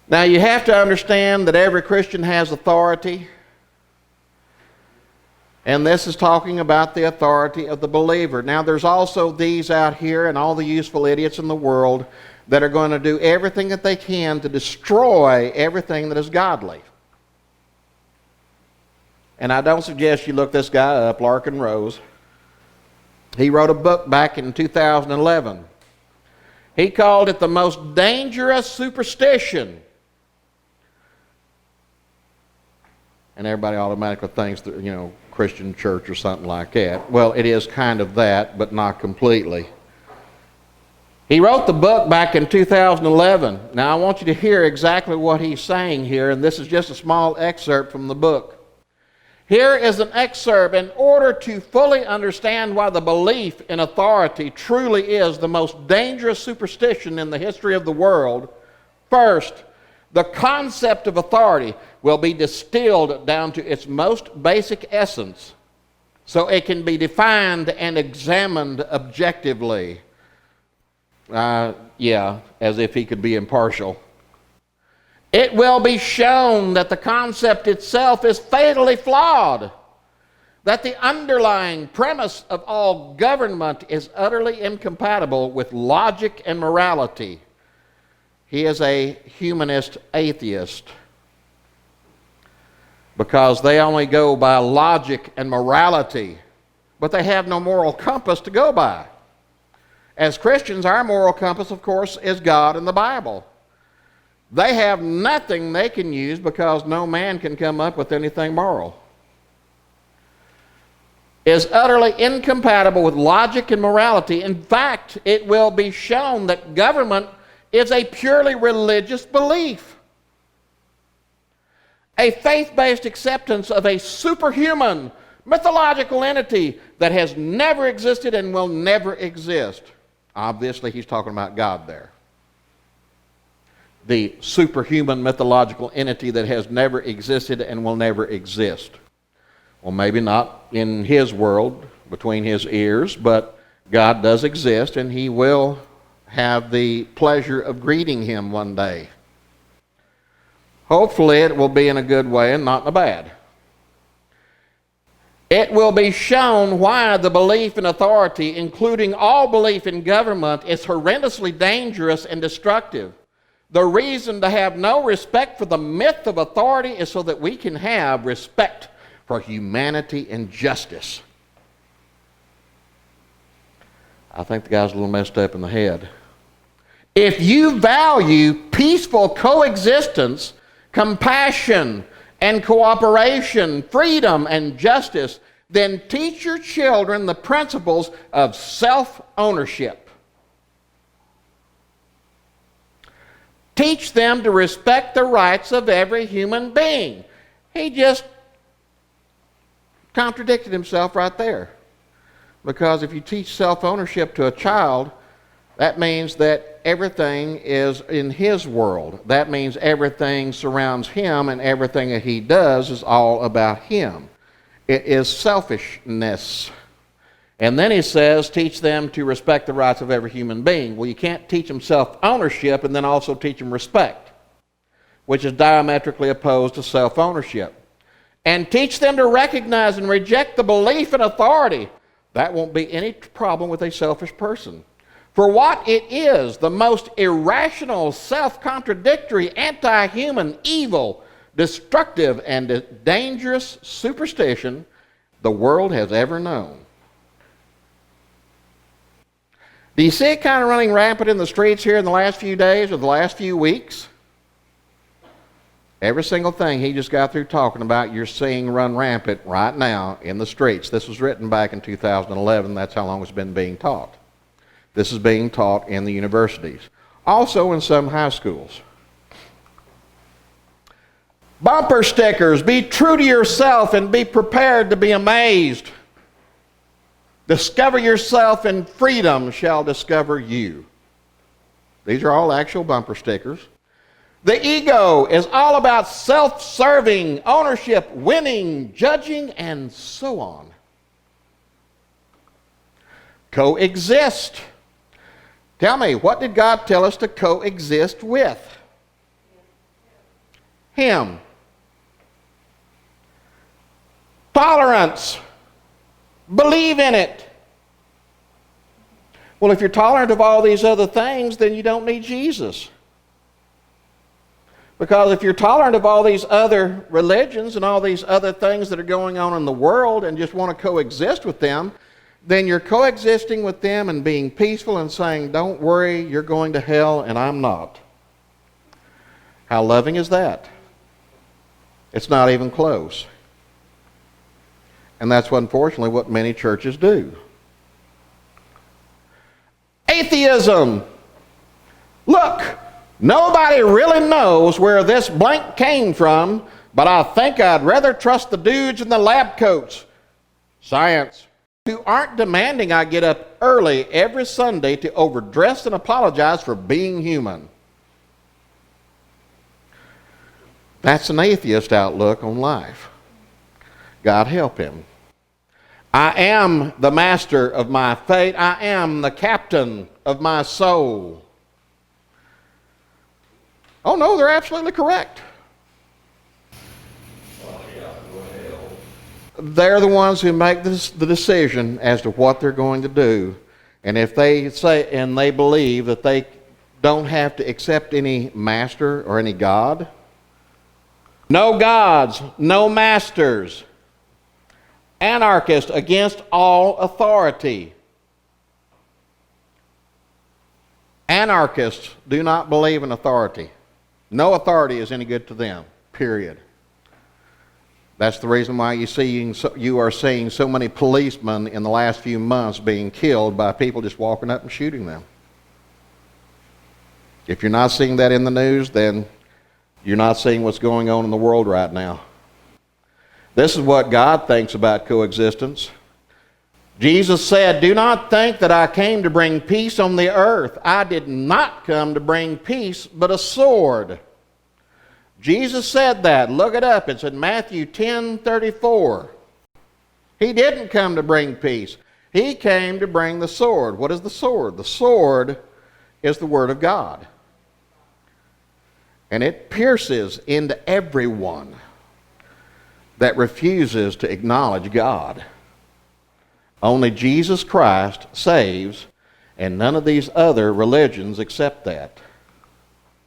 Now you have to understand that every Christian has authority. And this is talking about the authority of the believer. Now there's also these out here and all the useful idiots in the world that are going to do everything that they can to destroy everything that is godly. And I don't suggest you look this guy up, Larkin Rose. He wrote a book back in 2011. He called it The Most Dangerous Superstition. And everybody automatically thinks that, Christian church or something like that. Well, it is kind of that, but not completely. He wrote the book back in 2011. Now, I want you to hear exactly what he's saying here, and this is just a small excerpt from the book. Here is an excerpt. In order to fully understand why the belief in authority truly is the most dangerous superstition in the history of the world, first, the concept of authority will be distilled down to its most basic essence so it can be defined and examined objectively. As if he could be impartial. It will be shown that the concept itself is fatally flawed, that the underlying premise of all government is utterly incompatible with logic and morality. He is a humanist atheist because they only go by logic and morality, but they have no moral compass to go by. As Christians, our moral compass, of course, is God and the Bible. They have nothing they can use because no man can come up with anything moral. Is utterly incompatible with logic and morality. In fact, it will be shown that government is a purely religious belief. A faith-based acceptance of a superhuman, mythological entity that has never existed and will never exist. Obviously, he's talking about God there. The superhuman mythological entity that has never existed and will never exist. Well, maybe not in his world, between his ears, but God does exist, and he will have the pleasure of greeting him one day. Hopefully it will be in a good way and not in a bad. It will be shown why the belief in authority, including all belief in government, is horrendously dangerous and destructive. The reason to have no respect for the myth of authority is so that we can have respect for humanity and justice. I think the guy's a little messed up in the head. If you value peaceful coexistence, compassion, and cooperation, freedom, and justice, then teach your children the principles of self-ownership. Teach them to respect the rights of every human being. He just contradicted himself right there. Because if you teach self-ownership to a child, that means that everything is in his world. That means everything surrounds him, and everything that he does is all about him. It is selfishness. And then he says, teach them to respect the rights of every human being. Well, you can't teach them self-ownership and then also teach them respect, which is diametrically opposed to self-ownership. And teach them to recognize and reject the belief in authority. That won't be any problem with a selfish person. For what it is, the most irrational, self-contradictory, anti-human, evil, destructive, and dangerous superstition the world has ever known. Do you see it kind of running rampant in the streets here in the last few days or the last few weeks? Every single thing he just got through talking about, you're seeing run rampant right now in the streets. This was written back in 2011. That's how long it's been being taught. This is being taught in the universities. Also in some high schools. Bumper stickers. Be true to yourself and be prepared to be amazed. Discover yourself and freedom shall discover you. These are all actual bumper stickers. The ego is all about self-serving, ownership, winning, judging, and so on. Coexist. Tell me, what did God tell us to coexist with? Him. Tolerance. Believe in it. Well, if you're tolerant of all these other things, then you don't need Jesus. Because if you're tolerant of all these other religions and all these other things that are going on in the world and just want to coexist with them, then you're coexisting with them and being peaceful and saying, don't worry, you're going to hell and I'm not. How loving is that? It's not even close. And that's unfortunately what many churches do. Atheism. Look, nobody really knows where this blank came from, but I think I'd rather trust the dudes in the lab coats. Science. Who aren't demanding I get up early every Sunday to overdress and apologize for being human. That's an atheist outlook on life. God help him. I am the master of my fate. I am the captain of my soul. Oh no, they're absolutely correct. They're the ones who make the decision as to what they're going to do. And if they say and they believe that they don't have to accept any master or any God, no gods, no masters, anarchist against all authority. Anarchists do not believe in authority. No authority is any good to them, period. That's the reason why you are seeing so many policemen in the last few months being killed by people just walking up and shooting them. If you're not seeing that in the news, then you're not seeing what's going on in the world right now. This is what God thinks about coexistence. Jesus said, "Do not think that I came to bring peace on the earth. I did not come to bring peace, but a sword." Jesus said that. Look it up. It's in Matthew 10:34. He didn't come to bring peace. He came to bring the sword. What is the sword? The sword is the Word of God. And it pierces into everyone that refuses to acknowledge God. Only Jesus Christ saves, and none of these other religions accept that.